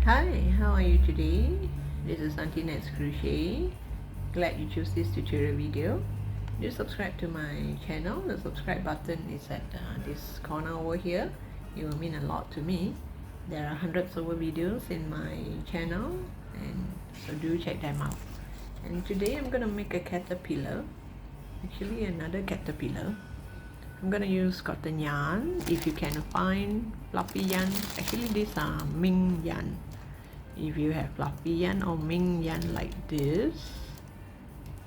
Hi, how are you today? This is Auntie Nat's Crochet. Glad you chose this tutorial video. Do subscribe to my channel. The subscribe button is at this corner over here. It will mean a lot to me. There are hundreds over videos in my channel, and so do check them out. And today I'm gonna make a caterpillar. Actually, another caterpillar. I'm gonna use cotton yarn. If you can find fluffy yarn, actually these are mink yarn. If you have fluffy yarn or mink yarn like this,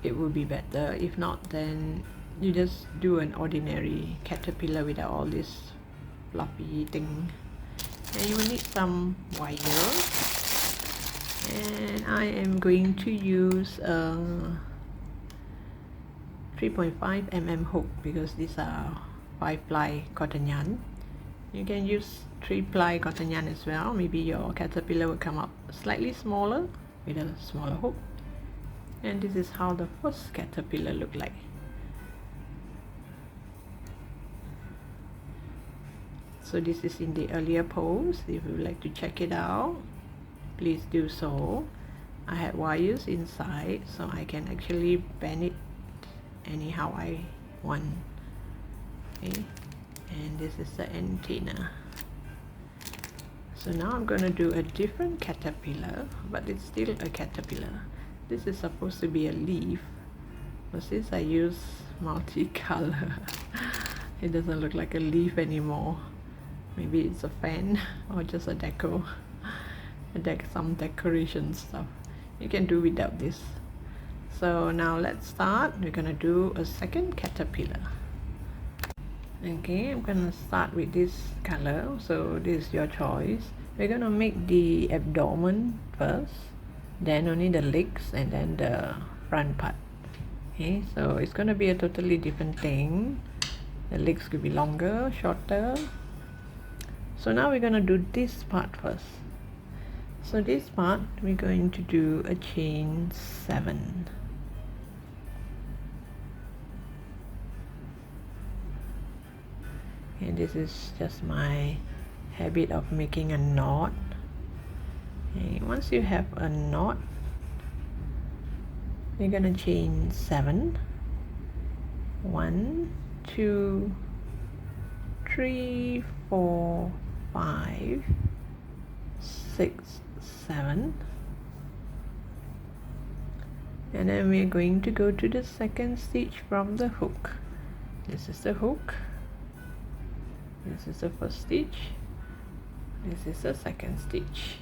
it will be better. If not, then you just do an ordinary caterpillar without all this fluffy thing. And you will need some wire, and I am going to use a 3.5 mm hook because these are 5-ply cotton yarn. You can use 3-ply cotton yarn as well. Maybe your caterpillar will come up slightly smaller with a smaller hook. And this is how the first caterpillar look like. So this is in the earlier pose. If you would like to check it out, please do so. I had wires inside, so I can actually bend it anyhow I want. Okay, and this is the antenna. So now I'm going to do a different caterpillar, but it's still a caterpillar. This is supposed to be a leaf, but since I use multicolor, it doesn't look like a leaf anymore. Maybe it's a fan or just a deco, some decoration stuff. You can do without this. So now let's start. We're gonna do a second caterpillar. Okay, I'm gonna start with this color, so this is your choice. We're gonna make the abdomen first, then only the legs, and then the front part. Okay, so it's gonna be a totally different thing. The legs could be longer, shorter. So now we're gonna do this part first. So this part we're going to do a chain 7. And this is just my habit of making a knot. Okay, once you have a knot, you're gonna chain 7. 1, 2, 3, 4, 5, 6, 7. And then we're going to go to the second stitch from the hook. This is the hook. This is the first stitch. This is the second stitch.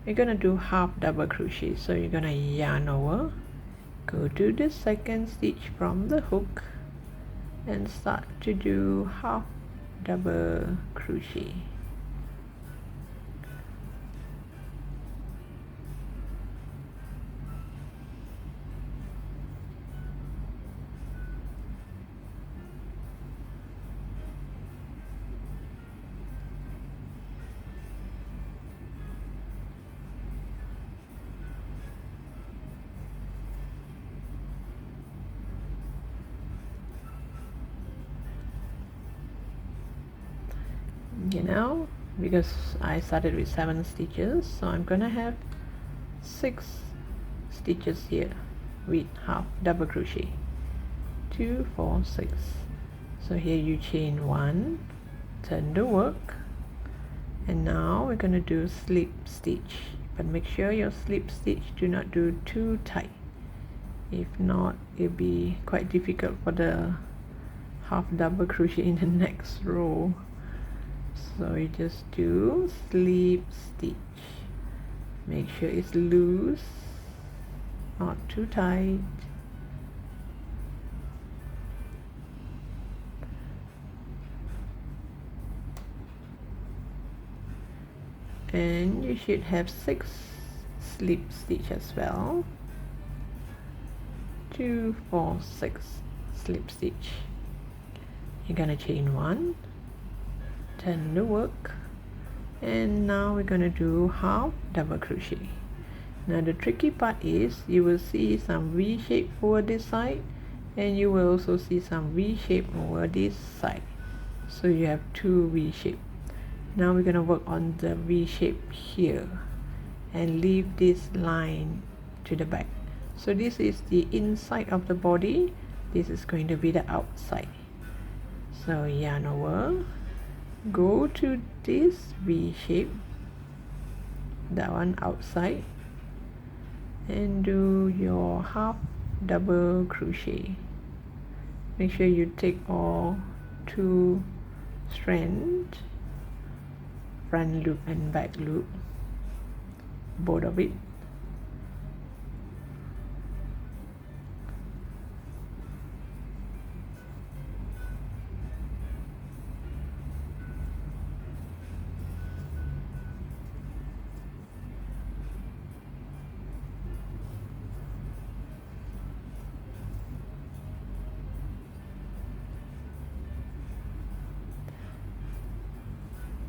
We're gonna do half double crochet, so you're gonna yarn over, go to the second stitch from the hook, and start to do half double crochet. You know, because I started with 7 stitches, so I'm gonna have 6 stitches here with half double crochet. 2, 4, 6. So here you chain 1, turn the work, and now we're gonna do slip stitch, but make sure your slip stitch do not do too tight. If not, it'll be quite difficult for the half double crochet in the next row. So you just do slip stitch. Make sure it's loose, not too tight. And you should have 6 slip stitch as well. 2, 4, 6 slip stitch. You're gonna chain 1, turn the work, and now we're gonna do half double crochet. Now the tricky part is you will see some V shape over this side, and you will also see some V shape over this side. So you have 2 V shape. Now we're gonna work on the V shape here. and leave this line to the back. So this is the inside of the body, this is going to be the outside. So yarn over, go to this V shape, that one outside, and do your half double crochet. Make sure you take all 2 strands, front loop and back loop, both of it.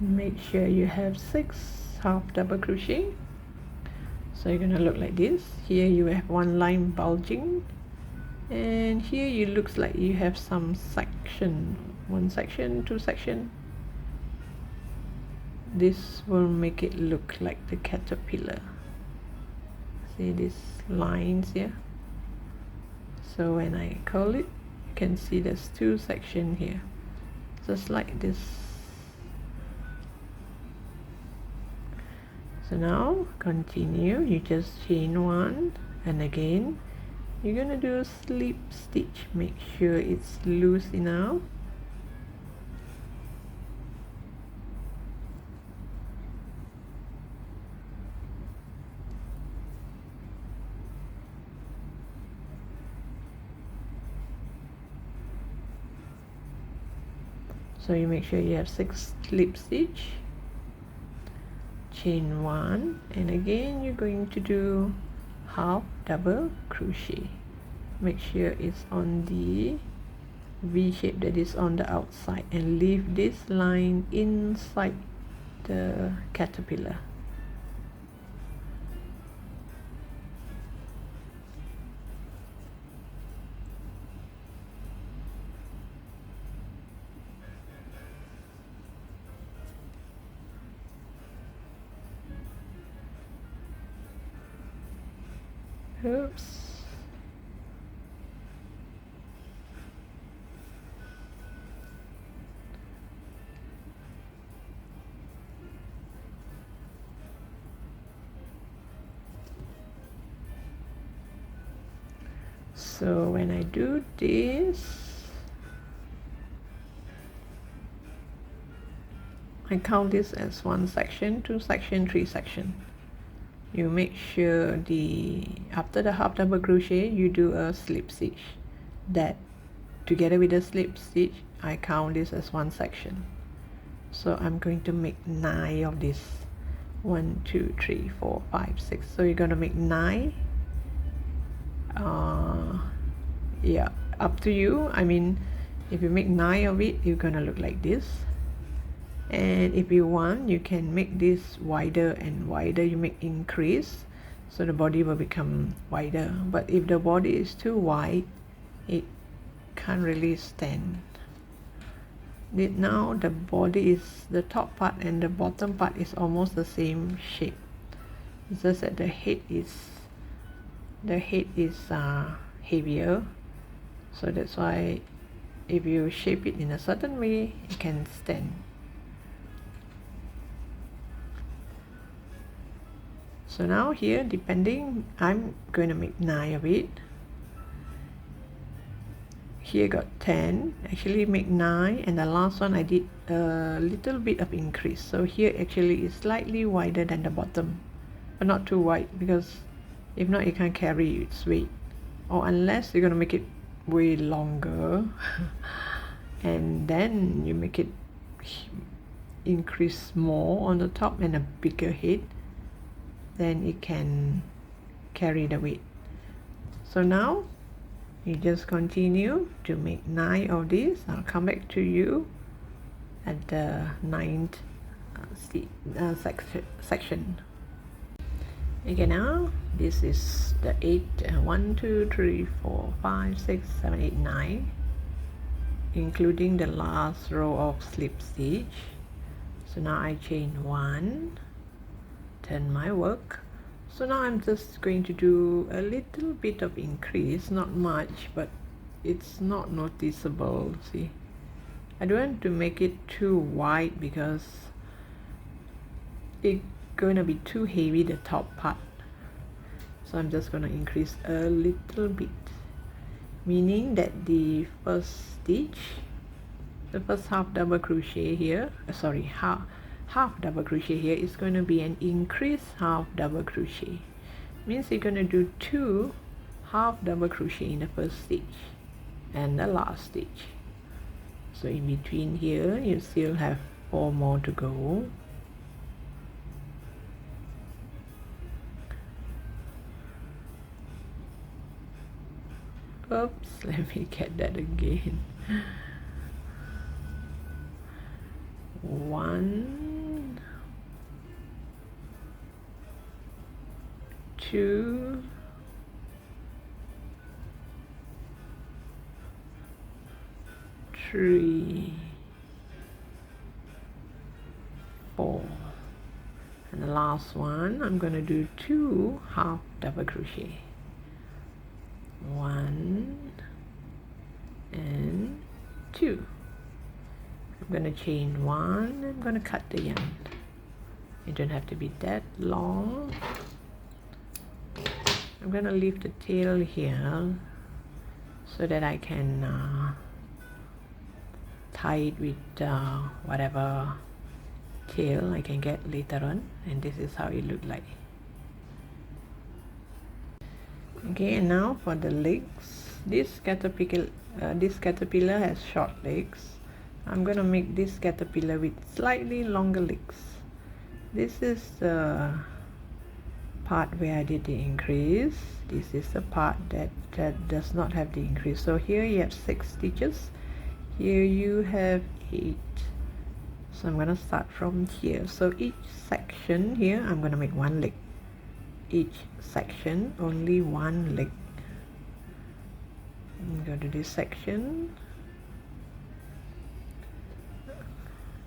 Make sure you have 6 half double crochet. So you're gonna look like this. Here you have 1 line bulging, and here it looks like you have some section, 1 section, 2 section. This will make it look like the caterpillar. See these lines here? So when I curl it, you can see there's 2 sections here, just like this. So now continue, you just chain 1, and again you're gonna do a slip stitch. Make sure it's loose enough. So you make sure you have 6 slip stitch, chain 1, and again you're going to do half double crochet. Make sure it's on the V shape that is on the outside, and leave this line inside the caterpillar. Oops. So when I do this, I count this as 1 section, 2 section, 3 section. You make sure after the half double crochet you do a slip stitch. That together with the slip stitch, I count this as 1 section. So I'm going to make 9 of this. 1, 2, 3, 4, 5, 6. So you're gonna make 9. Yeah, up to you. I mean, if you make 9 of it, you're gonna look like this. And if you want, you can make this wider and wider. You make increase, so the body will become wider. But if the body is too wide, it can't really stand. Now the body is, the top part and the bottom part is almost the same shape. It's just that the head is heavier. So that's why if you shape it in a certain way, it can stand. So now here, depending, I'm going to make 9 of it. Here got 10, actually make 9, and the last one I did a little bit of increase. So here actually is slightly wider than the bottom, but not too wide, because if not you can't carry its weight. Or unless you're going to make it way longer and then you make it increase more on the top and a bigger head, then it can carry the weight. So now you just continue to make 9 of these. I'll come back to you at the 9th section. Okay, now this is the 8th. 1, 2, 3, 4, 5, 6, 7, 8, 9, including the last row of slip stitch. So now I chain 1, turn my work, So now I'm just going to do a little bit of increase, not much, but it's not noticeable. See, I don't want to make it too wide because it's going to be too heavy, the top part. So I'm just going to increase a little bit, meaning that the first stitch, the first half double crochet here, sorry, half double crochet here is going to be an increased half double crochet. Means you're going to do 2 half double crochet in the first stitch and the last stitch. So in between here you still have 4 more to go. Oops, let me get that again. 1, 2, 3, 4, and the last one I'm going to do 2 half double crochet. 1 and 2. I'm going to chain 1. I'm going to cut the yarn. It don't have to be that long. I'm going to leave the tail here so that I can tie it with whatever tail I can get later on, and this is how it look like. Okay, and now for the legs. This caterpillar has short legs. I'm gonna make this caterpillar with slightly longer legs. This is the part where I did the increase. This is the part that does not have the increase. So here you have 6 stitches. Here you have 8. So I'm gonna start from here. So each section here I'm gonna make 1 leg. Each section only 1 leg. Go to this section.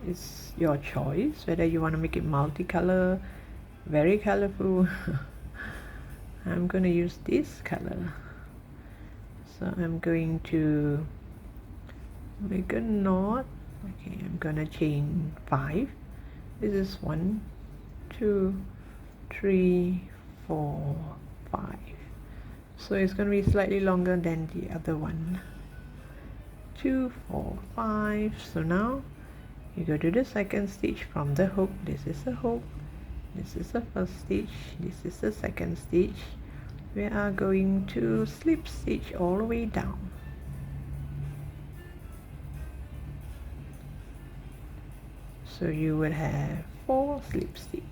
It's your choice whether you want to make it multicolor, very colorful. I'm going to use this color. So I'm going to make a knot. Okay, I'm going to chain 5. This is 1, 2, 3, 4, 5. So it's going to be slightly longer than the other one. 2, 4, 5. So now you go to the second stitch from the hook. This is the hook. This is the first stitch. This is the second stitch. We are going to slip stitch all the way down. So you will have 4 slip stitch.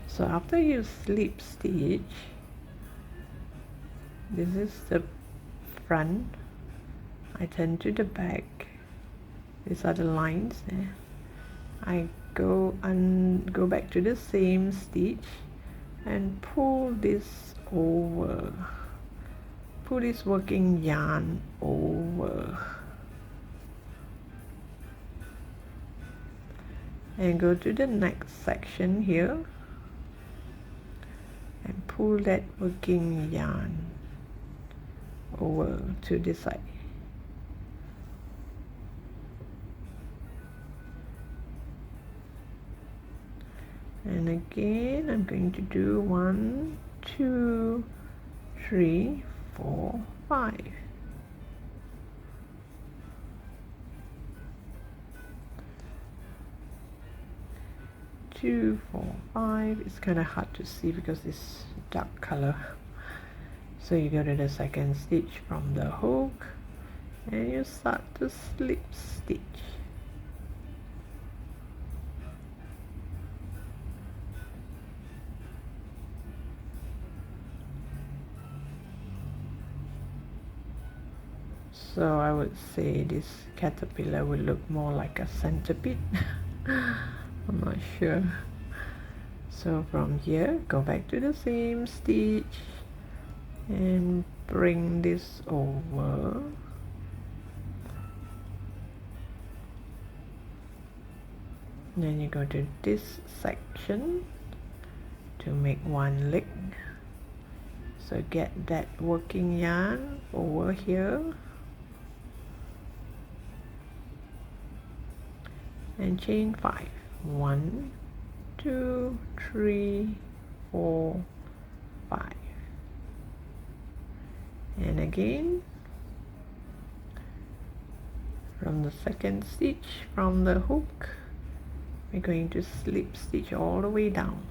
So after you slip stitch, this is the front. I turn to the back. These are the lines there. I go back to the same stitch and pull this over. Pull this working yarn over. And go to the next section here and pull that working yarn over to this side. And again I'm going to do 1, 2, 3, 4, 5. Two, 4, 5. It's kind of hard to see because it's dark color. So you go to the second stitch from the hook and you start to slip stitch. So I would say this caterpillar would look more like a centipede. I'm not sure. So from here, go back to the same stitch and bring this over. Then you go to this section to make one leg. So get that working yarn over here and chain 5. 1, 2, 3, 4, 5. And again from the second stitch from the hook, we're going to slip stitch all the way down.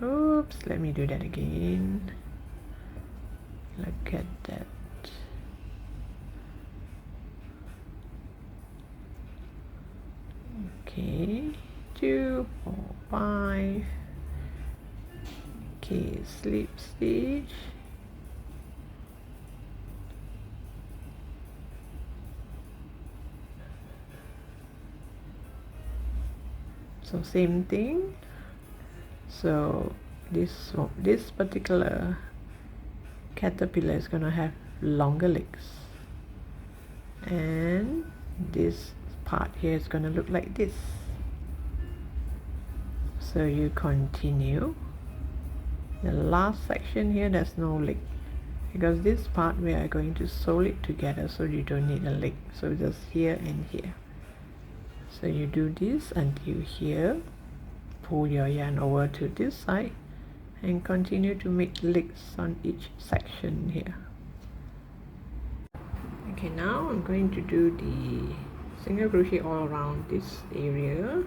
Oops, let me do that again. Look at that. Okay, 2, 4, 5. Okay, slip stitch. So same thing. So this particular caterpillar is gonna have longer legs, and this part here is gonna look like this. So you continue. The last section here, there's no leg, because this part we are going to sew it together, so you don't need a leg. So just here and here. So you do this until here, pull your yarn over to this side, and continue to make legs on each section here. Okay, now I'm going to do the single crochet all around this area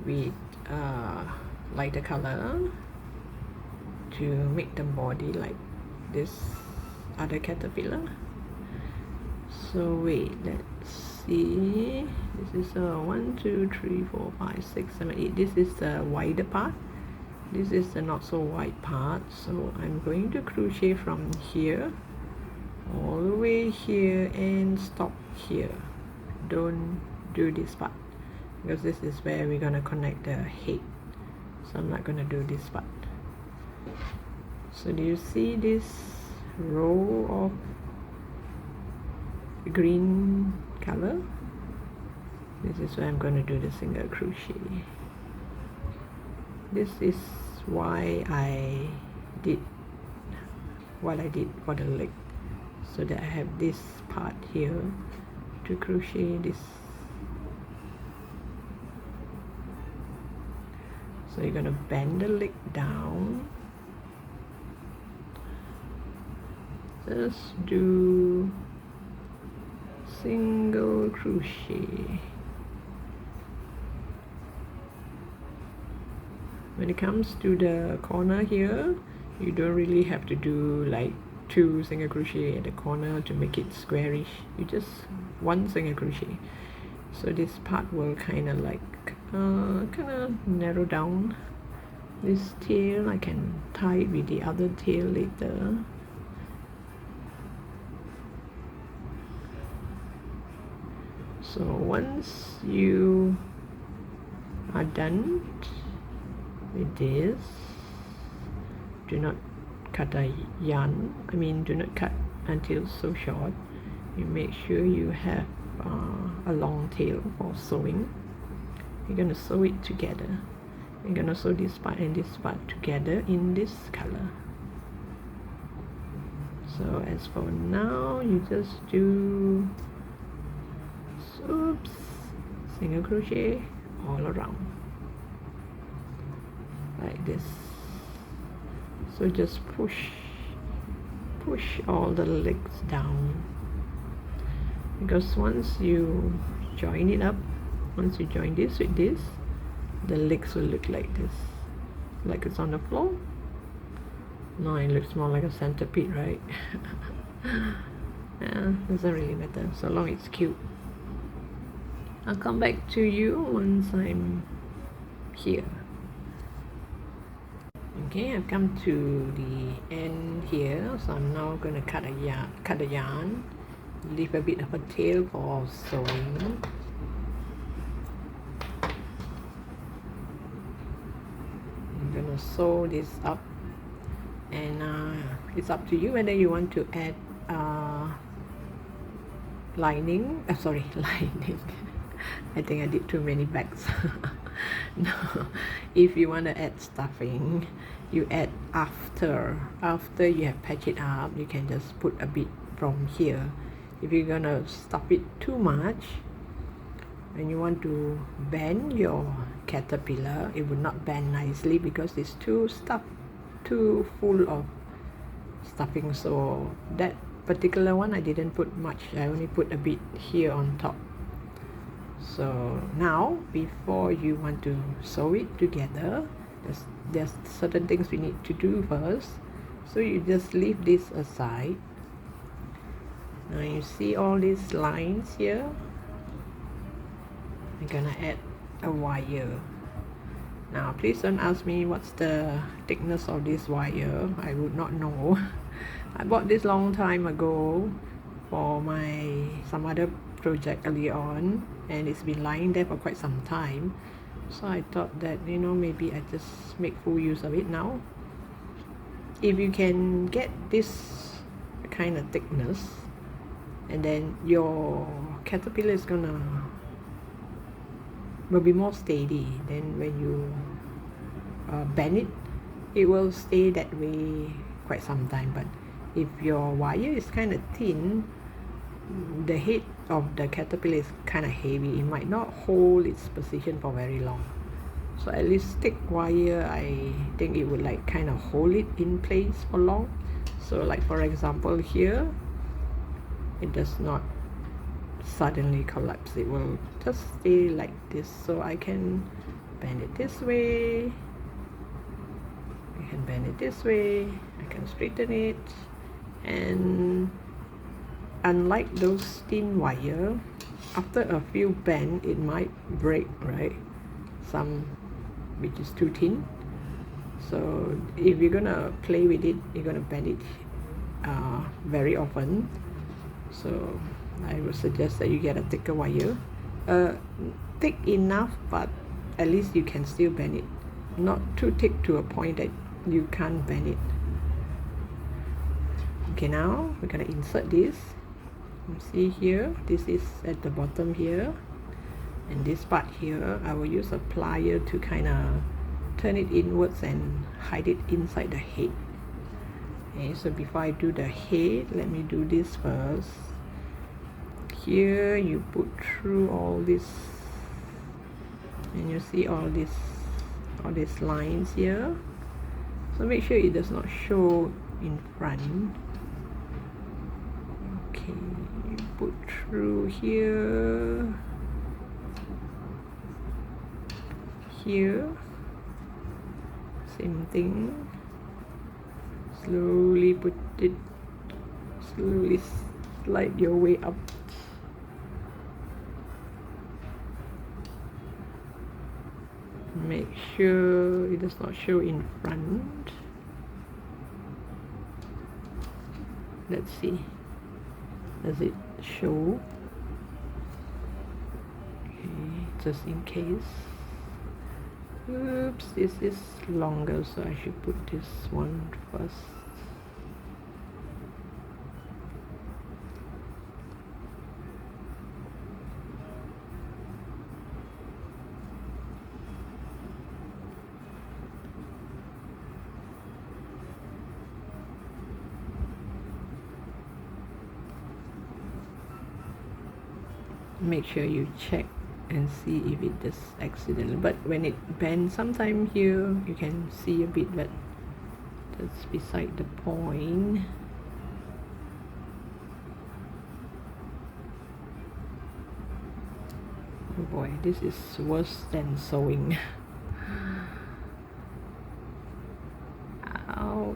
with lighter color to make the body like this other caterpillar. So wait, let's see. This is 1, 2, 3, 4, 5, 6, 7, 8. This is the wider part. This is the not so wide part. So I'm going to crochet from here all the way here and stop here. Don't do this part, because this is where we're gonna connect the head. So I'm not gonna do this part. So do you see this row of green color? This is where I'm going to do the single crochet. This is why I did what I did for the leg, so that I have this part here to crochet this. So you're going to bend the leg down. Just do single crochet. When it comes to the corner here, you don't really have to do like 2 single crochet at the corner to make it squarish. You just 1 single crochet. So this part will kind of like narrow down. This tail I can tie it with the other tail later. So once you are done with this, do not cut a yarn. Do not cut until so short. You make sure you have a long tail for sewing. You're gonna sew it together. You're gonna sew this part and this part together in this color. So as for now, you just do single crochet all around like this. So just push all the legs down, because once you join it up, once you join this with this, the legs will look like this, like it's on the floor. No, it looks more like a centipede, right? Yeah, doesn't really matter so long it's cute. I'll come back to you once I'm here. Okay, I've come to the end here, so I'm now going to cut the yarn, leave a bit of a tail for sewing. I'm going to sew this up, and it's up to you whether you want to add lining I think I did too many bags. No, if you want to add stuffing, you add after you have patched it up. You can just put a bit from here. If you're gonna stuff it too much, when you want to bend your caterpillar, it would not bend nicely because it's too full of stuffing. So that particular one I didn't put much, I only put a bit here on top. So now before you want to sew it together, there's certain things we need to do first. So you just leave this aside. Now you see all these lines here. I'm gonna add a wire. Now please don't ask me what's the thickness of this wire. I would not know. I bought this long time ago for some other project early on, and it's been lying there for quite some time. So I thought that, you know, maybe I just make full use of it now. If you can get this kind of thickness, and then your caterpillar is will be more steady. Then when you bend it, it will stay that way quite some time. But if your wire is kind of thin, the head of the caterpillar is kind of heavy. It might not hold its position for very long. So at least thick wire, I think it would like kind of hold it in place for long. So like for example here, it does not suddenly collapse. It will just stay like this. So I can bend it this way, I can bend it this way, I can straighten it. And unlike those thin wire, after a few bend it might break, right? Some which is too thin. So if you're gonna play with it, you're gonna bend it very often. So I would suggest that you get a thicker wire, thick enough, but at least you can still bend it. Not too thick to a point that you can't bend it. Okay, now we're gonna insert this. You see here, this is at the bottom here, and this part here, I will use a plier to kind of turn it inwards and hide it inside the head. Okay, so before I do the head, let me do this first. Here you put through all this, and you see all these lines here. So make sure it does not show in front. Okay, you put through here, here, same thing. Slowly put it, slowly slide your way up. Make sure it does not show in front. Let's see, does it show? Okay, just in case. Oops, this is longer, so I should put this one first. Make sure you check and see if it is accidental. But when it bends, sometime here you can see a bit, but that's beside the point. Oh boy, this is worse than sewing. Ouch.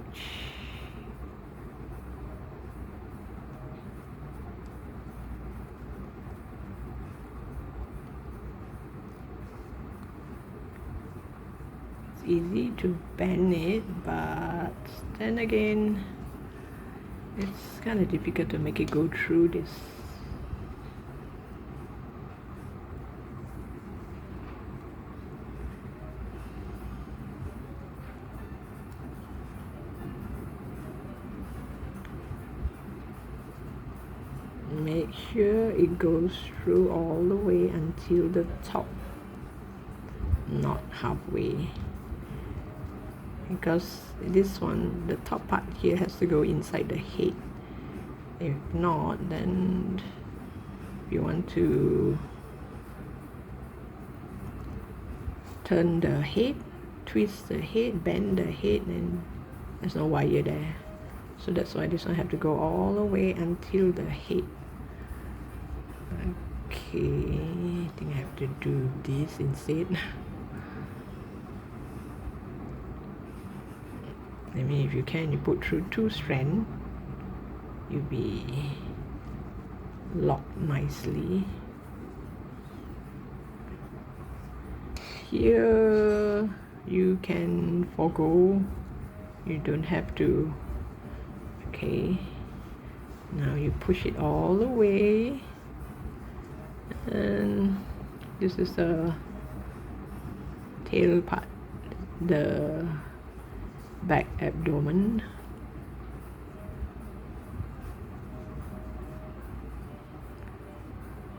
Easy to bend it, but then again it's kind of difficult to make it go through this. Make sure it goes through all the way until until the top, not halfway, because this one, the top part here has to go inside the head. If not, then you want to turn the head, twist the head, bend the head, and there's no wire there. So that's why this one have to go all the way until the head. Okay, I think I have to do this instead. I mean, if you can, you put through 2 strands, you'll be locked nicely. Here you can forgo, you don't have to. Okay, now you push it all the way, and this is the tail part, the back abdomen.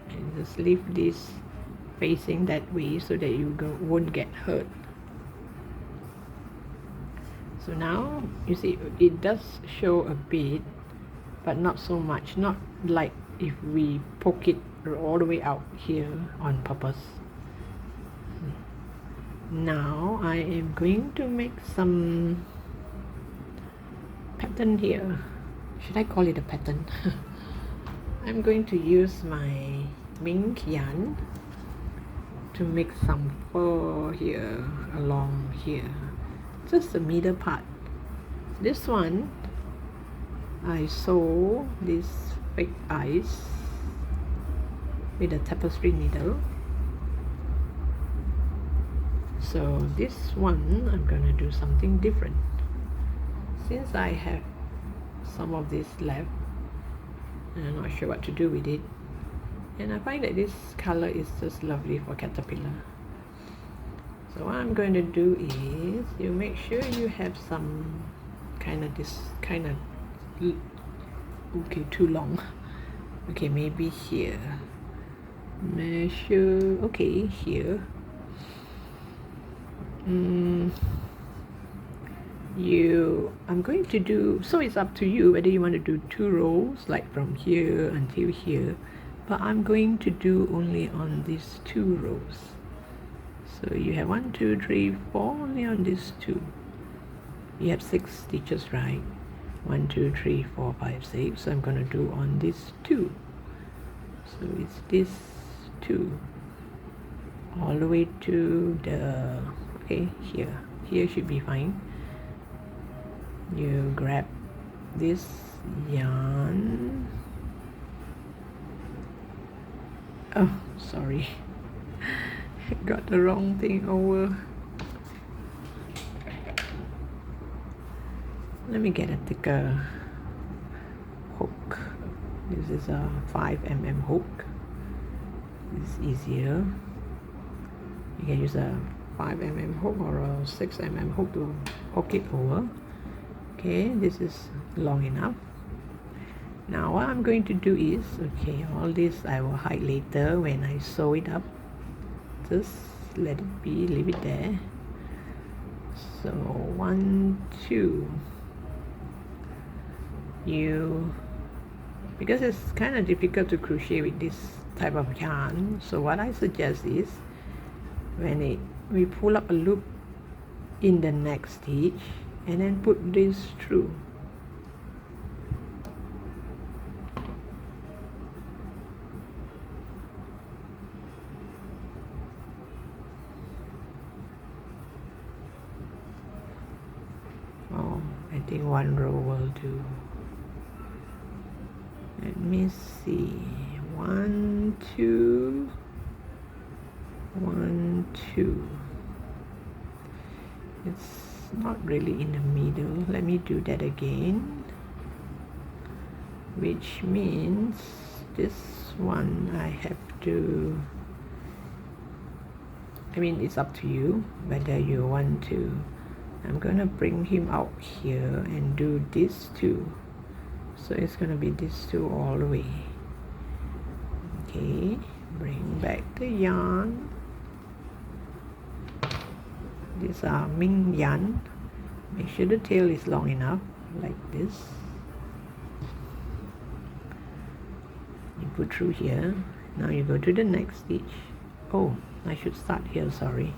And just leave this facing that way so that you won't get hurt. So now you see it does show a bit, but not so much, not like if we poke it all the way out here on purpose. Now I am going to make some pattern here. Should I call it a pattern? I'm going to use my mink yarn to make some fur here, along here, just the middle part. This one I sew these fake eyes with a tapestry needle. So this one I'm gonna do something different. Since I have some of this left and I'm not sure what to do with it, and I find that this color is just lovely for caterpillar. So what I'm going to do is, you make sure you have some okay, too long. Okay, maybe here. Measure, okay, here. I'm going to do, so it's up to you whether you want to do 2 rows, like from here until here, but I'm going to do only on these 2 rows. So you have 1, 2, 3, 4, only on these 2. You have 6 stitches, right? 1, 2, 3, 4, 5, 6. So I'm going to do on these 2. So it's this 2 all the way to the, okay, here should be fine. You grab this yarn. Oh, sorry, got the wrong thing over. Let me get a thicker hook. This is a 5mm hook. It's easier. You can use a 5mm hook or a 6mm hook to hook it over. Okay, this is long enough. Now what I'm going to do is, okay, all this I will hide later when I sew it up. Just let it be, leave it there. So 1, 2. Because it's kind of difficult to crochet with this type of yarn, so what I suggest is, when we pull up a loop in the next stitch and then put this through. Oh, I think 1 row will do. Let me see. 1, 2, 1, 2. It's not really in the middle. Let me do that again, which means this one I have to, I mean, it's up to you whether you want to. I'm gonna bring him out here and do this too. So it's gonna be this two all the way. Okay, Bring back the yarn. These are Ming yarn. Make sure the tail is long enough, like this. You put through here. Now you go to the next stitch. Oh, I should start here, sorry.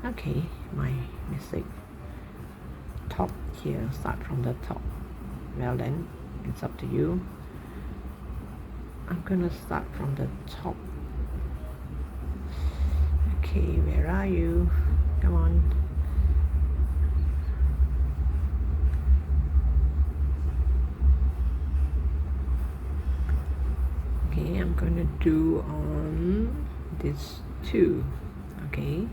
Okay, my mistake. Top here, start from the top. Well then, it's up to you. I'm gonna start from the top. Okay, where are you? Come on. Okay, I'm gonna do on this two. Okay,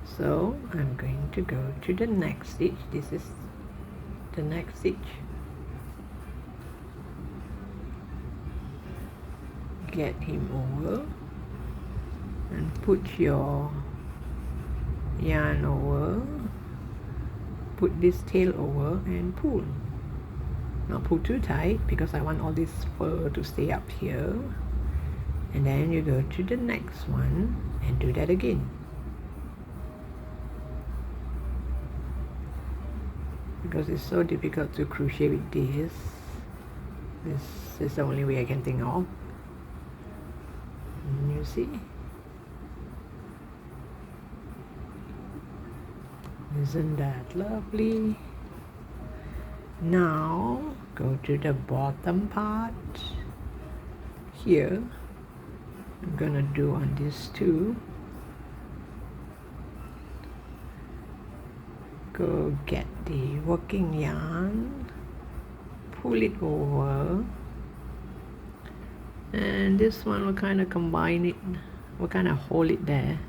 so I'm going to go to the next stitch. This is the next stitch. Get him over and put your yarn over, put this tail over and pull. Not pull too tight because I want all this fur to stay up here. And then you go to the next one and do that again. Because it's so difficult to crochet with this. This is the only way I can think of. And you see? Isn't that lovely? Now go to the bottom part. Here I'm gonna do on this too. Go get the working yarn, pull it over, and this one will kind of combine it, will kind of hold it there,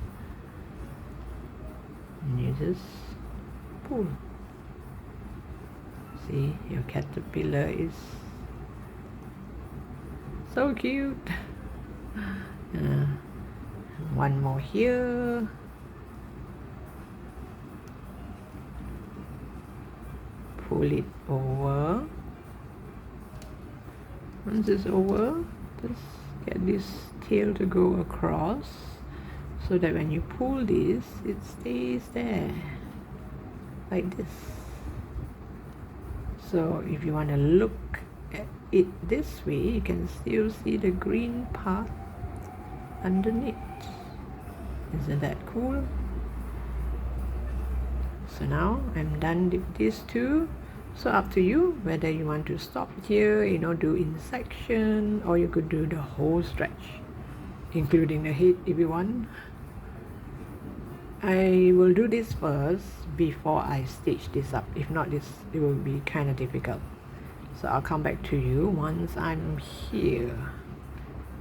and you just pull. See, your caterpillar is so cute. One more here. Pull it over. Once it's over, just get this tail to go across so that when you pull this, it stays there like this. So if you want to look at it this way, you can still see the green part underneath. Isn't that cool? So now I'm done with these two. So up to you whether you want to stop here, do in section, or you could do the whole stretch, including the head if you want. I will do this first before I stitch this up. If not, it will be kind of difficult. So I'll come back to you once I'm here.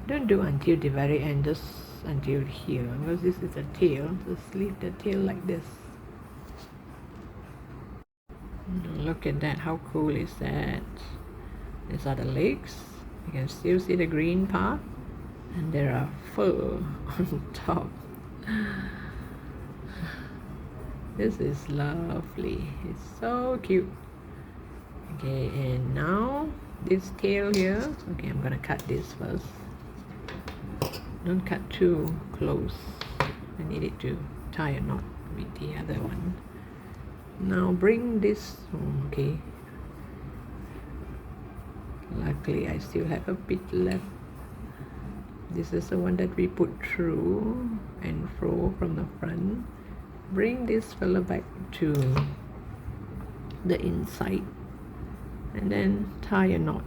Don't do until the very end, just until here, because this is a tail. Just leave the tail like this. Look at that, how cool is that? These are the legs. You can still see the green part, and there are fur on top. This is lovely. It's so cute. Okay, and now this tail here. Okay, I'm gonna cut this first. Don't cut too close. I need it to tie a knot with the other one. Now bring this. Okay. Luckily, I still have a bit left. This is the one that we put through and fro from the front. Bring this fella back to the inside and then tie a knot.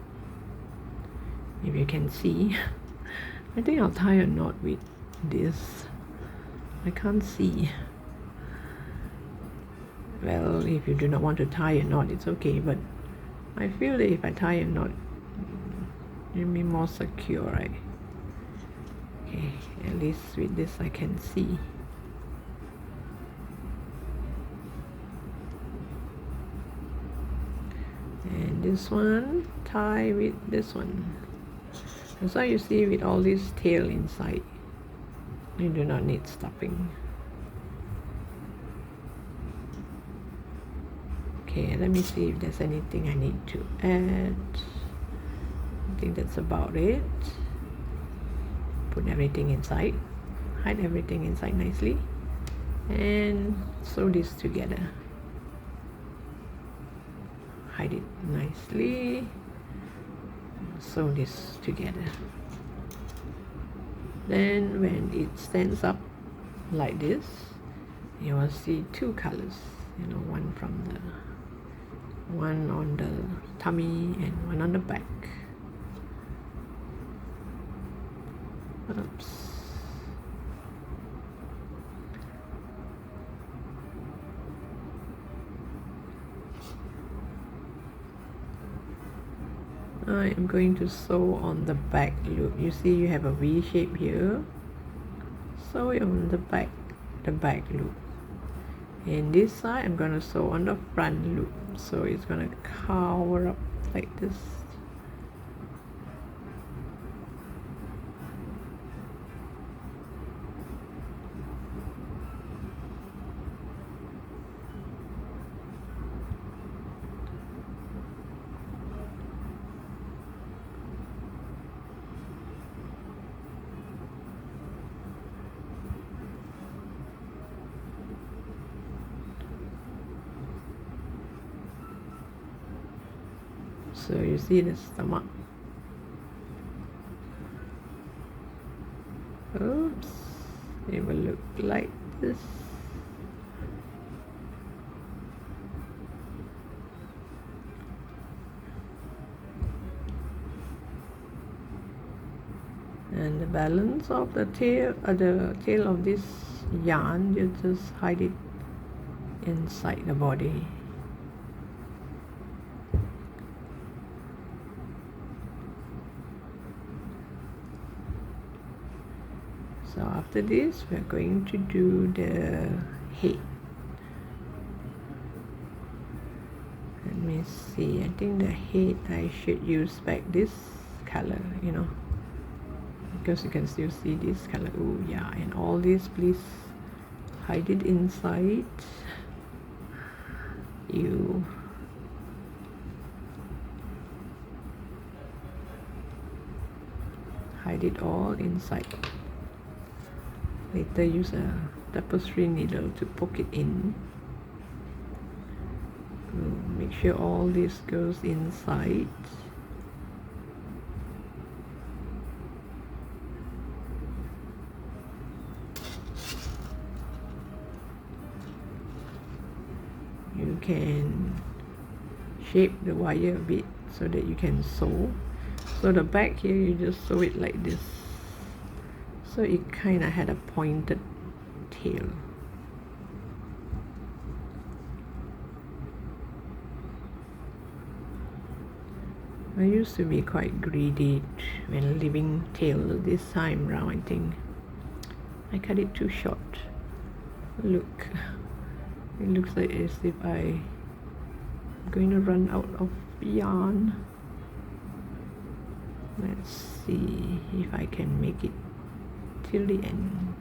If you can see, I think I'll tie a knot with this. I can't see. Well, if you do not want to tie a knot, it's okay, but I feel that if I tie a knot, it'll be more secure, right? Okay, at least with this I can see. And this one, tie with this one. That's why you see with all this tail inside, you do not need stopping. Okay, let me see if there's anything I need to add. I think that's about it. put everything inside, hide everything inside nicely, and sew this together. Hide it nicely, sew this together. Then when it stands up like this, you will see two colors, one on the tummy and one on the back. Oops. I am going to sew on the back loop. You see you have a V shape here. Sew it on the back loop. And this side I'm going to sew on the front loop. So it's going to cover up like this. So you see the stomach. Oops, it will look like this. And the balance of the tail of this yarn, you just hide it inside the body. So after this, we're going to do the head. Let me see, I think the head I should use back this color, because you can still see this color. Oh yeah, and all this, please hide it inside. You hide it all inside. Later use a tapestry needle to poke it in. Make sure all this goes inside. You can shape the wire a bit so that you can sew. So the back here, you just sew it like this. So it kind of had a pointed tail. I used to be quite greedy when leaving tail. This time round, I think I cut it too short. Look, it looks like as if I'm going to run out of yarn. Let's see if I can make it till the end.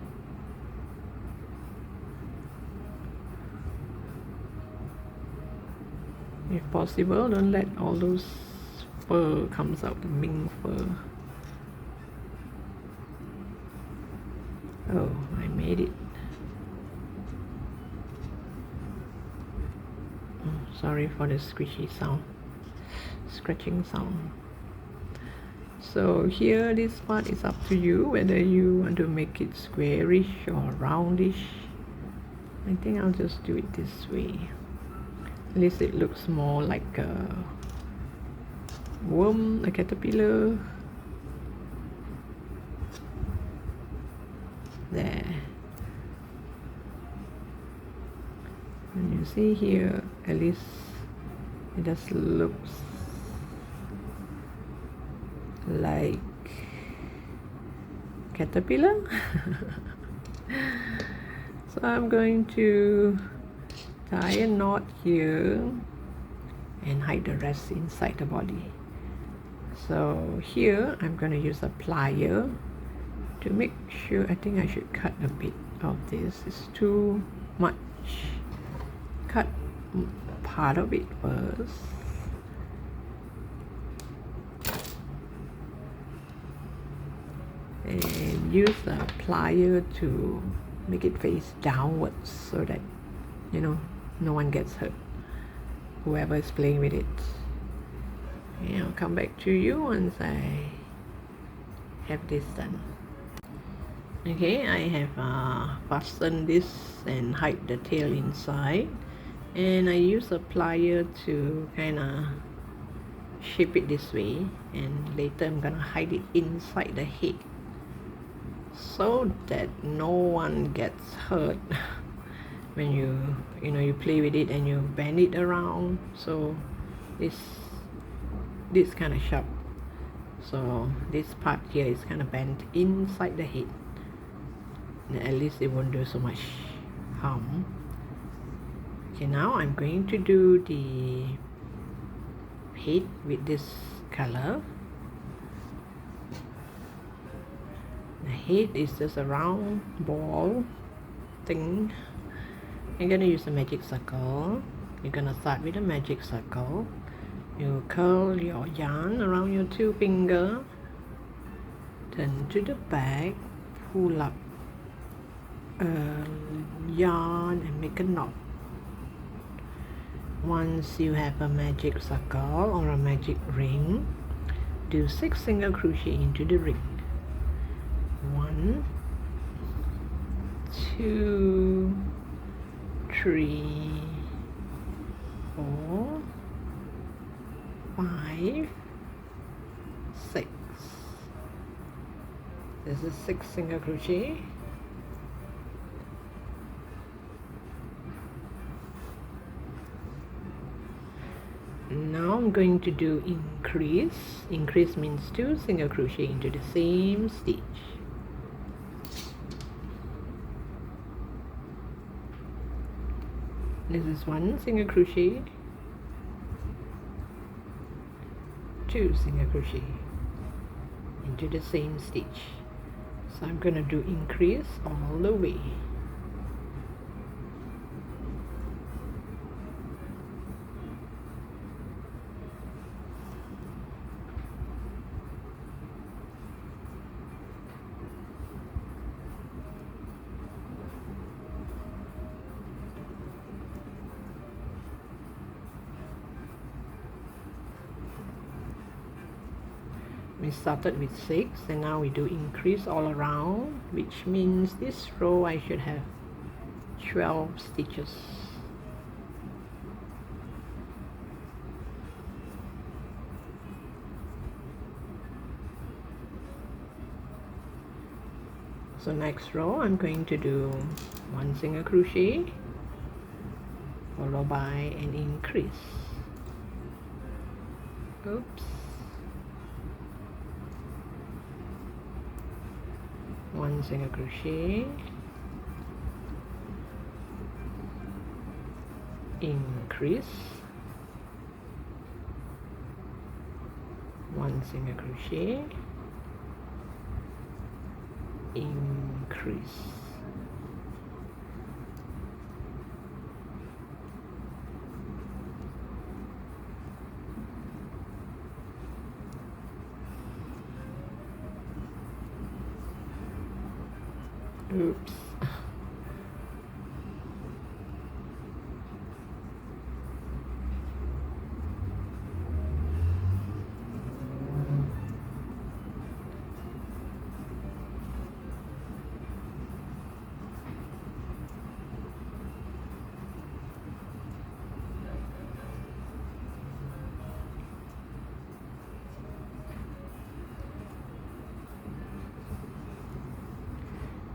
If possible, don't let all those fur comes out, the mink fur. Oh, I made it. Oh, sorry for the squishy sound, scratching sound. So here, this part is up to you whether you want to make it squarish or roundish. I think I'll just do it this way. At least it looks more like a worm, a caterpillar. There. And you see here, at least it just looks like caterpillar. So I'm going to tie a knot here and hide the rest inside the body. So here I'm going to use a plier to make sure. I think I should cut a bit of this. It's too much. Cut part of it first. And use a plier to make it face downwards so that, you know, no one gets hurt, whoever is playing with it. Okay, I'll come back to you once I have this done. Okay, I have fastened this and hide the tail inside, and I use a plier to kind of shape it this way, and later I'm gonna hide it inside the head so that no one gets hurt when you play with it and you bend it around. So this kind of sharp, so this part here is kind of bent inside the head, and at least it won't do so much harm. Okay, now I'm going to do the head with this color. The head is just a round ball thing. I'm gonna use a magic circle. You're gonna start with a magic circle. You curl your yarn around your two fingers, turn to the back, pull up yarn and make a knot. Once you have a magic circle or a magic ring, do 6 single crochet into the ring. 1, 2, 3, 4, 5, 6. This is 6 single crochet. Now I'm going to do increase. Increase means 2 single crochet into the same stitch. This is 1 single crochet, 2 single crochet into the same stitch. So I'm going to do increase all the way. We started with 6 and now we do increase all around, which means this row I should have 12 stitches. So next row I'm going to do 1 single crochet followed by an increase. Oops. 1 single crochet, increase, 1 single crochet, increase. Oops.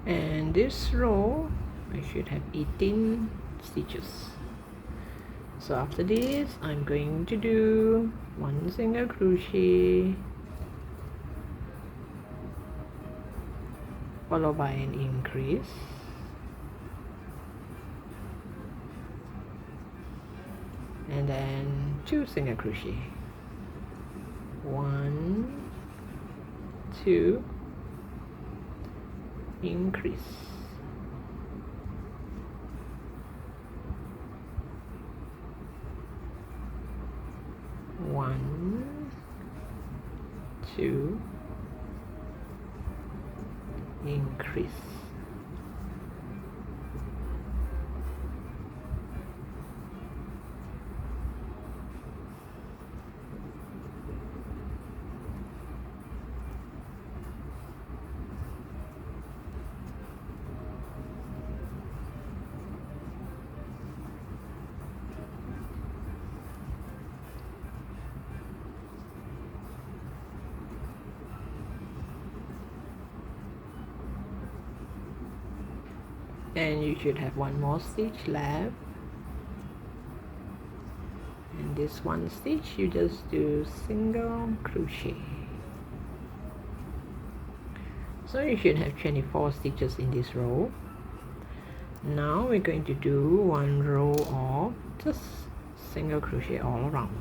And this row I should have 18 stitches. So after this I'm going to do 1 single crochet followed by an increase, and then 2 single crochet, 1, 2, increase, 1, 2, increase. And you should have one more stitch left, and this one stitch you just do single crochet. So you should have 24 stitches in this row. Now we're going to do one row of just single crochet all around.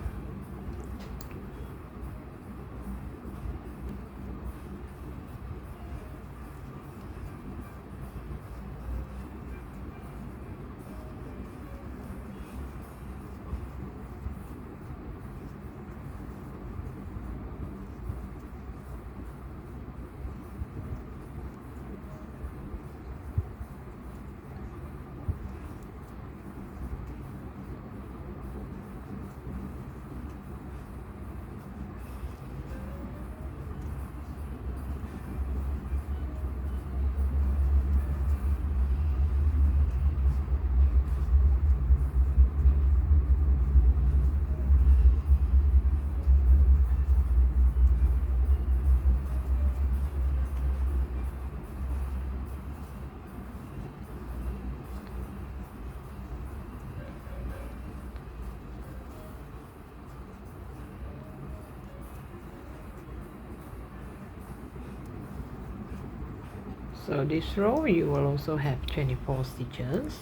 So this row you will also have 24 stitches.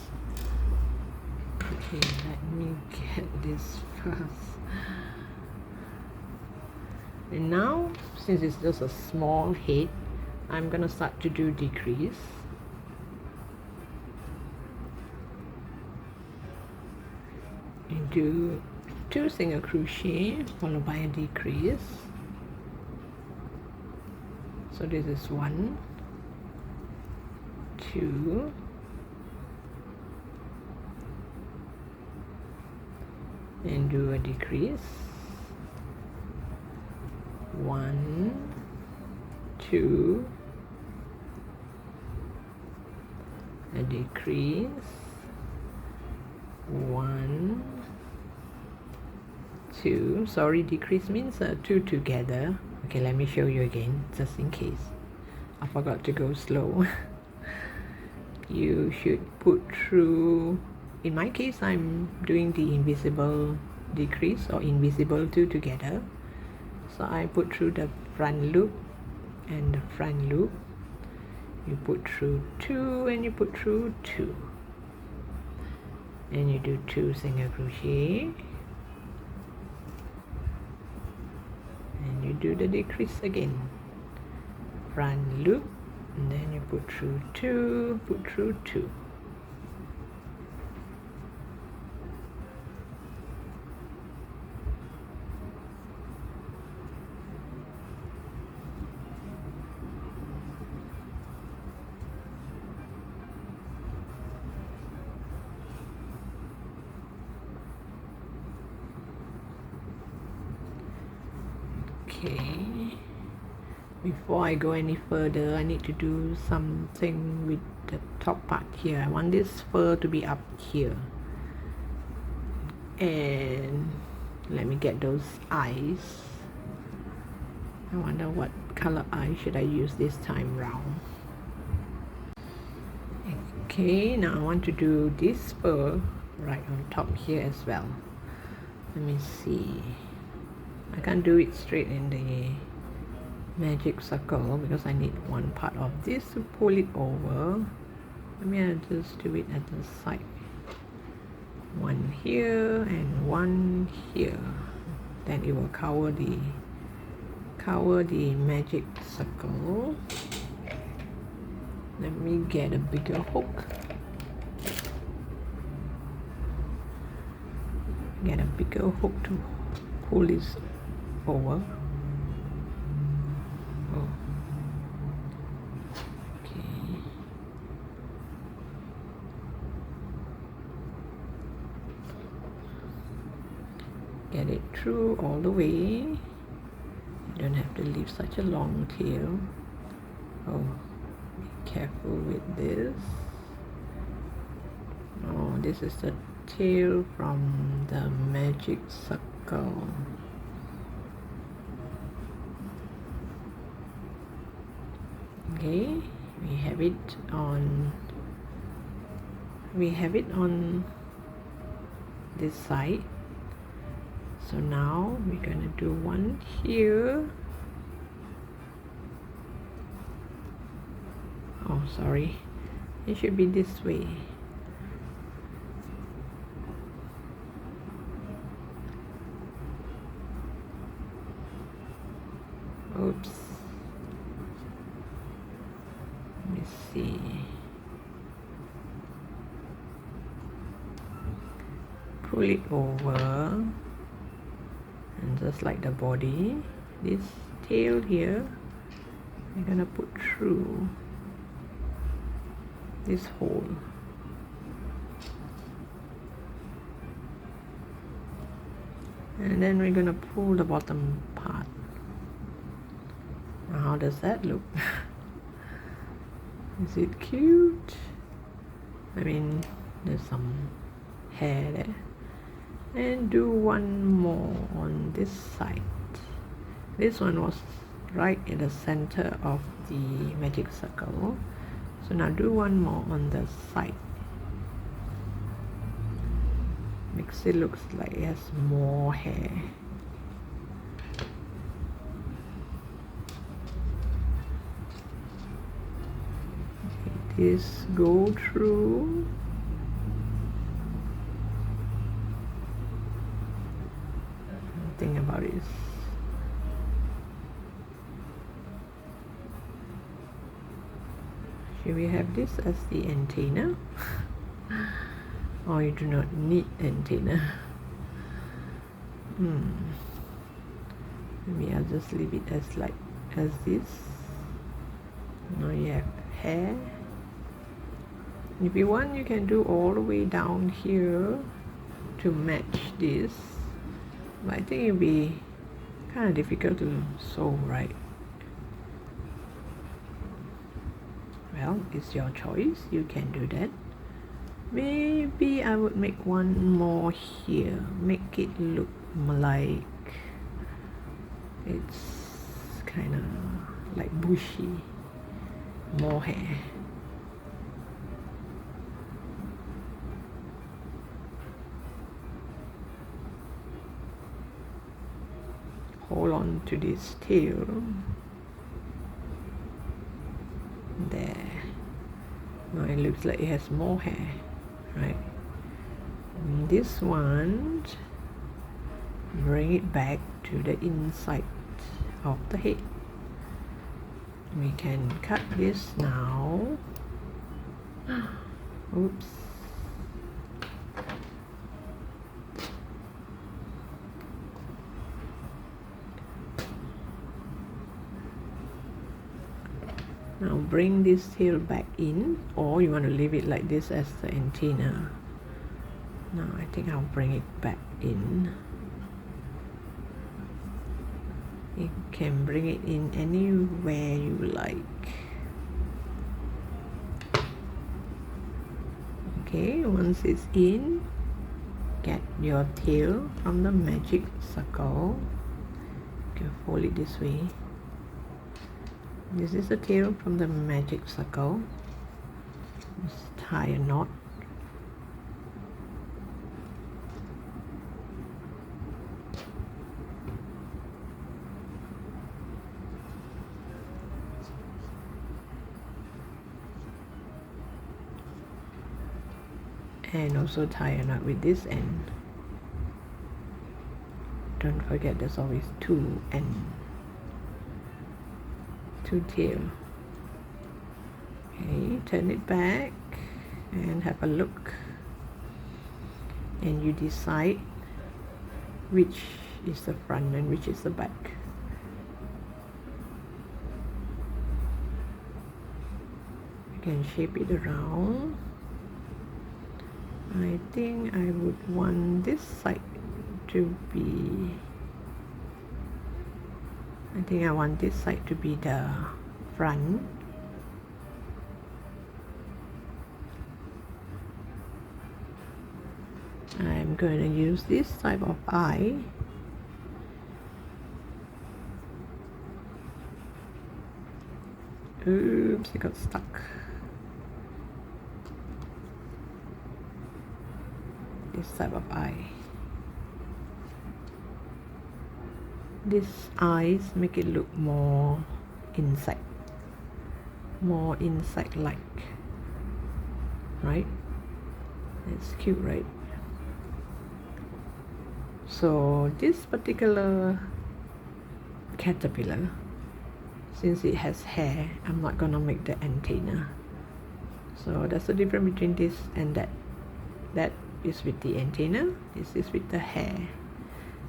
Okay, let me get this first. And now, since it's just a small head, I'm gonna start to do decrease. And do 2 single crochet followed by a decrease. So this is 1, 2, and do a decrease. 1, 2, a decrease, 1, 2. Sorry, decrease means 2 together. Okay, let me show you again, just in case I forgot to go slow. You should put through, in my case I'm doing the invisible decrease or invisible 2 together. So I put through the front loop and the front loop. You put through 2 and you put through 2. And you do 2 single crochet. And you do the decrease again. Front loop, and then you put through 2, put through 2. Okay, before I go any further, I need to do something with the top part here. I want this fur to be up here. And let me get those eyes. I wonder what color eye should I use this time round. Okay, now I want to do this fur right on top here as well. Let me see. I can't do it straight in the magic circle because I need one part of this to pull it over. Let me just do it at the side. One here and one here. Then it will cover the magic circle. Let me get a bigger hook. Get a bigger hook to pull this over. Oh. Okay. get it through all the way. You don't have to leave such a long tail. Oh, be careful with this. Oh, this is the tail from the magic circle. Okay, we have it on this side. So now we're gonna do one here. Oh, sorry, it should be this way. Oops. Let me see. Pull it over, and just like the body, this tail here, we're gonna put through this hole. And then we're gonna pull the bottom part. Now, how does that look? Is it cute? I mean, there's some hair there. And do one more on this side. This one was right in the center of the magic circle. So now do one more on the side. Makes it look like it has more hair. This go through. Thing about it is should we have this as the antenna? Or you do not need antenna? Maybe I'll just leave it as this. Now you have hair. If you want, you can do all the way down here to match this, but I think it'll be kind of difficult to sew, right? Well, it's your choice, you can do that. Maybe I would make one more here, make it look like it's kind of like bushy, more hair. Hold on to this tail. There. Now it looks like it has more hair, right? And this one, bring it back to the inside of the head. We can cut this now. Oops. Now bring this tail back in, or you want to leave it like this as the antenna. Now I think I'll bring it back in. You can bring it in anywhere you like. Okay, once it's in, get your tail from the magic circle. You can fold it this way. This is the tail from the magic circle. Just tie a knot. And also tie a knot with this end. Don't forget there's always two ends. Two tail. Okay, turn it back and have a look, and you decide which is the front and which is the back. You can shape it around. I think I would want this side to be, I think I want this side to be the front. I'm going to use this type of eye. Oops, it got stuck. This type of eye. These eyes make it look more insect like, right? It's cute, right? So this particular caterpillar, since it has hair, I'm not gonna make the antenna. So that's the difference between this and that. That is with the antenna, this is with the hair.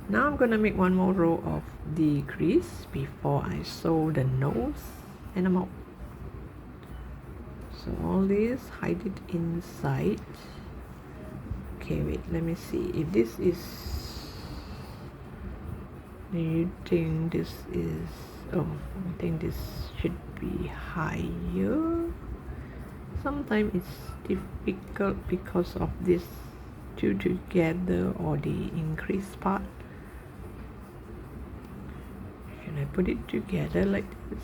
Now I'm gonna make one more row of decrease before I sew the nose and the mouth. So all this, hide it inside. Okay, wait, let me see if this is, do you think this is, oh, I think this should be higher. Sometimes it's difficult because of this two together or the increased part. Should I put it together like this?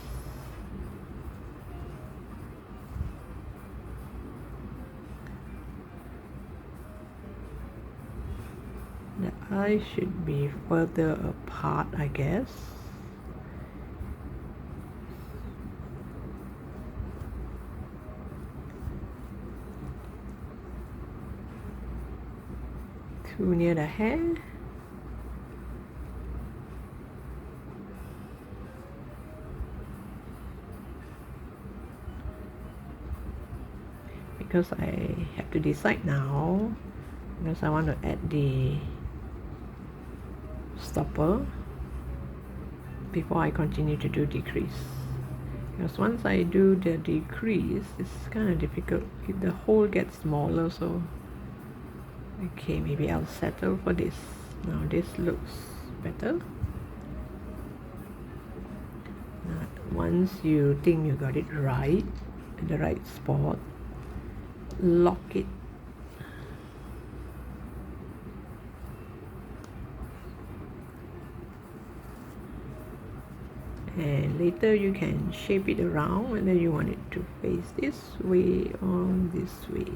The eye should be further apart, I guess. Too near the hair. Because I have to decide now, because I want to add the stopper before I continue to do decrease. Because once I do the decrease, it's kind of difficult if the hole gets smaller. So okay, maybe I'll settle for this. Now this looks better. Now, once you think you got it right, in the right spot, lock it. And later you can shape it around whether you want it to face this way or this way.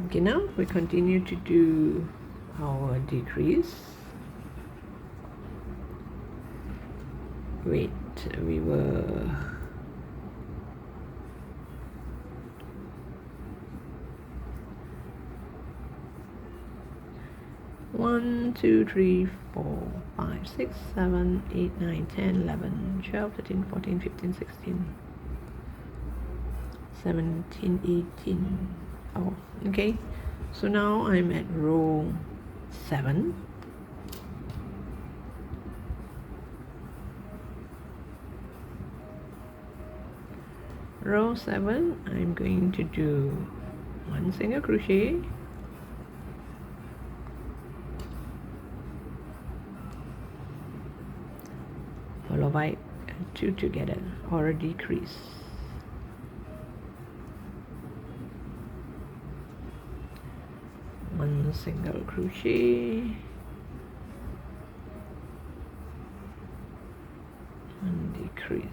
Okay, now we continue to do our decrease. Wait, we were, one, 2, 3, 4, 5, 6, 7, 8, 9, 10, 11, 12, 13, 14, 15, 16, 17, 18. Oh, okay. So now I'm at row 7. Row 7, I'm going to do 1 single crochet, followed by 2 together or a decrease. One single crochet, and decrease.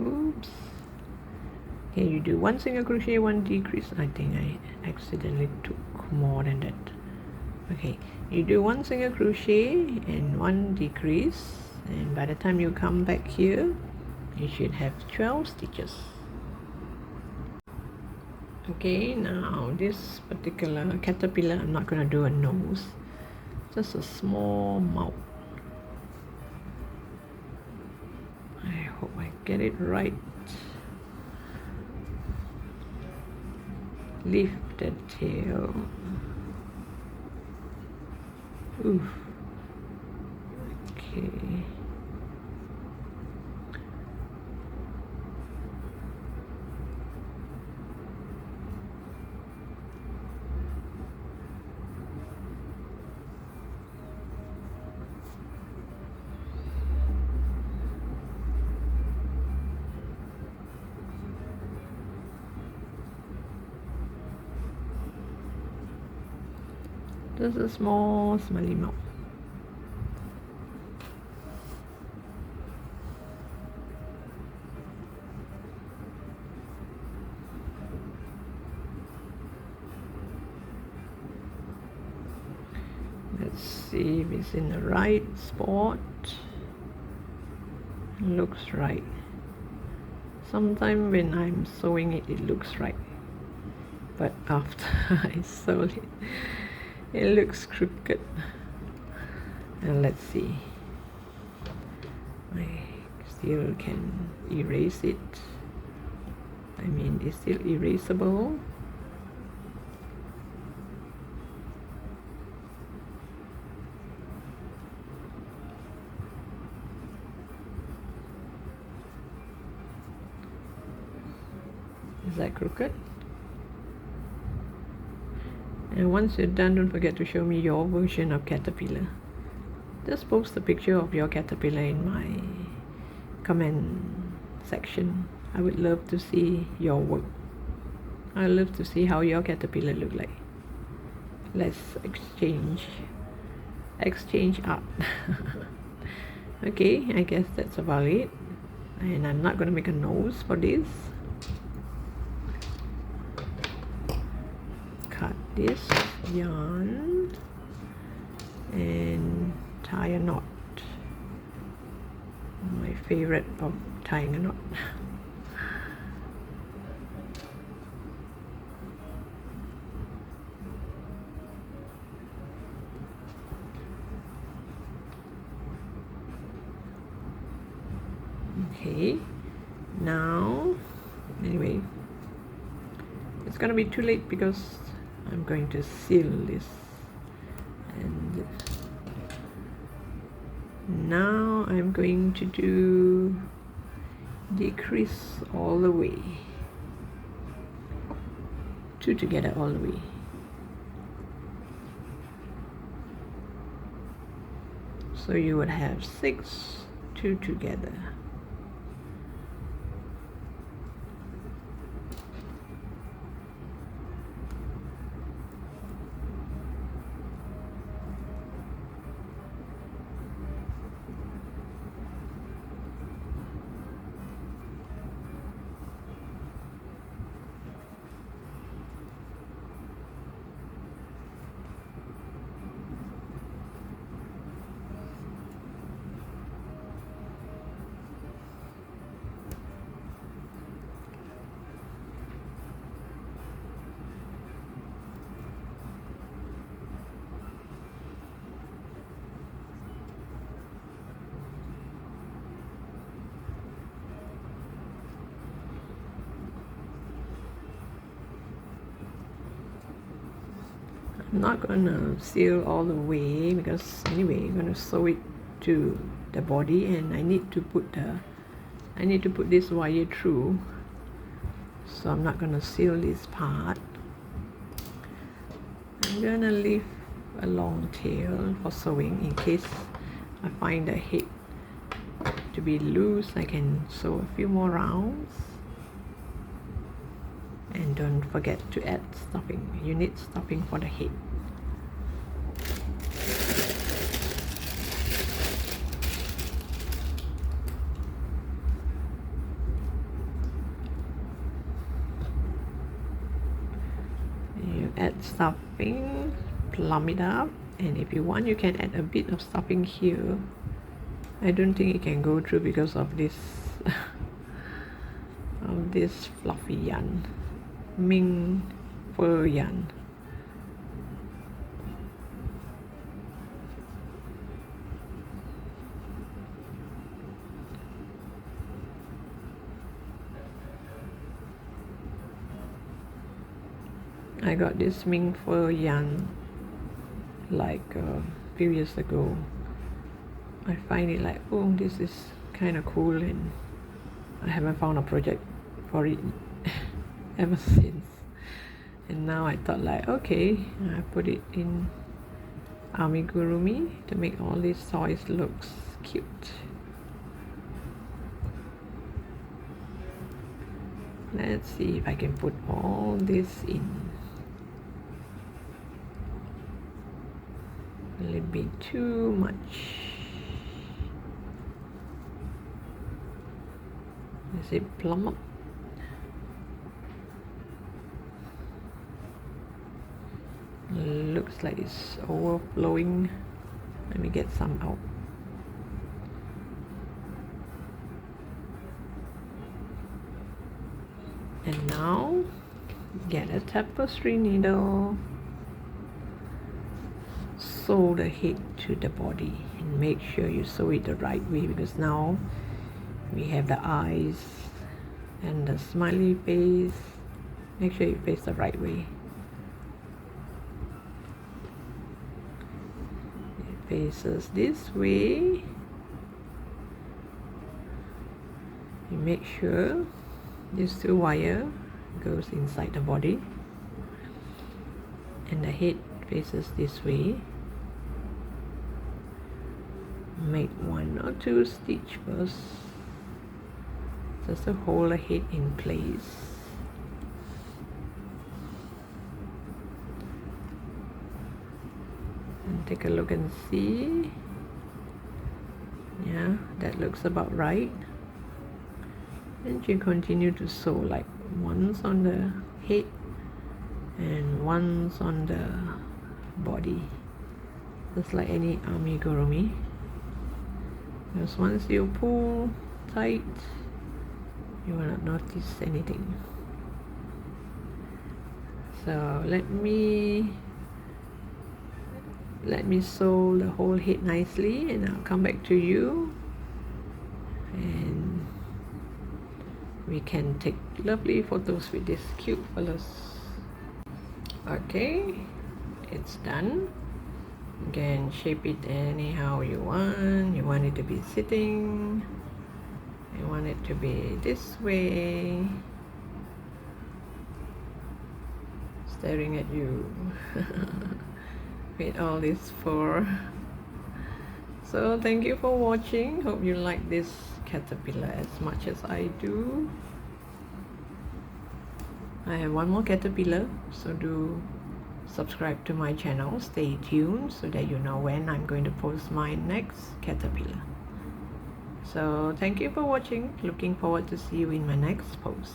Oops. Okay, you do 1 single crochet, 1 decrease. I think I accidentally took more than that. Okay, you do 1 single crochet and 1 decrease, and by the time you come back here, you should have 12 stitches. Okay, now this particular caterpillar, I'm not gonna do a nose, just a small mouth. I hope I get it right. Lift the tail. Oof. Okay. Just a small smiley mouth. Let's see if it's in the right spot. Looks right. Sometimes when I'm sewing it, it looks right. But after I sew it, it looks crooked. And let's see. I still can erase it. I mean, it's still erasable. Is that crooked? And once you're done, don't forget to show me your version of caterpillar. Just post a picture of your caterpillar in my comment section. I would love to see your work. I love to see how your caterpillar look like. Let's exchange art. Okay, I guess that's about it. And I'm not gonna make a nose for this. Cut this yarn and tie a knot. My favorite of tying a knot. Okay, now anyway, it's gonna be too late because I'm going to seal this, and now I'm going to do decrease all the way, two together all the way. So you would have 6, 2 together. I'm not gonna seal all the way because anyway I'm gonna sew it to the body, and I need to put this wire through, so I'm not gonna seal this part. I'm gonna leave a long tail for sewing in case I find the head to be loose. I can sew a few more rounds. And don't forget to add stuffing. You need stuffing for the head. You add stuffing, plump it up, and if you want you can add a bit of stuffing here. I don't think it can go through because of this of this fluffy yarn. mink fur yarn. I got this mink fur yarn like a few years ago. I find it like, oh, this is kind of cool, and I haven't found a project for it ever since. And now I thought like, okay, I put it in amigurumi to make all these toys looks cute. Let's see if I can put all this in. A little bit too much. Is it plump up? Looks like it's overflowing. Let me get some out. And now get a tapestry needle, sew the head to the body, and make sure you sew it the right way, because now we have the eyes and the smiley face. Make sure you face the right way. It faces this way. You make sure this 2 wire goes inside the body, and the head faces this way. Make 1 or 2 stitch first, just to hold the head in place. And take a look and see. Yeah, that looks about right. And you continue to sew like once on the head and once on the body, just like any amigurumi. Because once you pull tight, you will not notice anything. So let me sew the whole head nicely, and I'll come back to you, and we can take lovely photos with these cute fellows. Okay, it's done. You can shape it anyhow you want. You want it to be sitting, you want it to be this way, staring at you with all this fur. So thank you for watching. Hope you like this caterpillar as much as I do. I have one more caterpillar, so do subscribe to my channel. Stay tuned so that you know when I'm going to post my next caterpillar. So thank you for watching. Looking forward to see you in my next post.